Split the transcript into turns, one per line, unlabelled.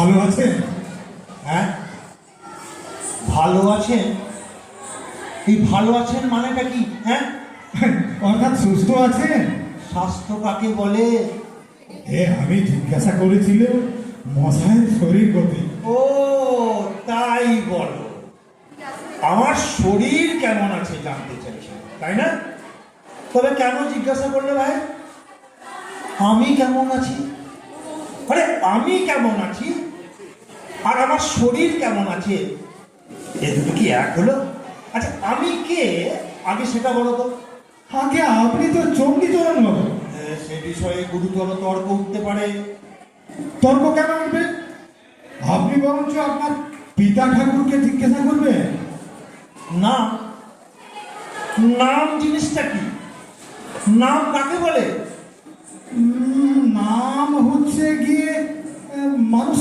ভালো আছেন?
হ্যাঁ, ভালো আছেন? এই ভালো আছেন মানেটা কি? হ্যাঁ,
অর্থাৎ সুস্থ আছেন?
স্বাস্থ্য কাকে বলে?
আমি জিজ্ঞাসা করেছিলাম মশাইয়ের শরীর গতি।
ও, তাই বলো। আমার শরীর কেমন আছে জানতে চাইছো, তাই না? তবে কেন জিজ্ঞাসা করলে ভাই? আমি কেমন আছি? আরে আমি কেমন আছি আর আমার শরীর কেমন আছে, এ দুটো কি এক হলো? আচ্ছা, আমি কে আগে সেটা বলো তো।
আগে আপনি তো চণ্ডীচরণ বাবু।
সে বিষয়ে গুরুতর তর্ক উঠতে পারে।
তর্ক কেন উঠবে? আপনি বরঞ্চ আপনার পিতা ঠাকুরকে জিজ্ঞাসা করবেন।
নাম, নাম জিনিসটা কি? নাম কাকে বলে?
নাম হচ্ছে গিয়ে মানুষ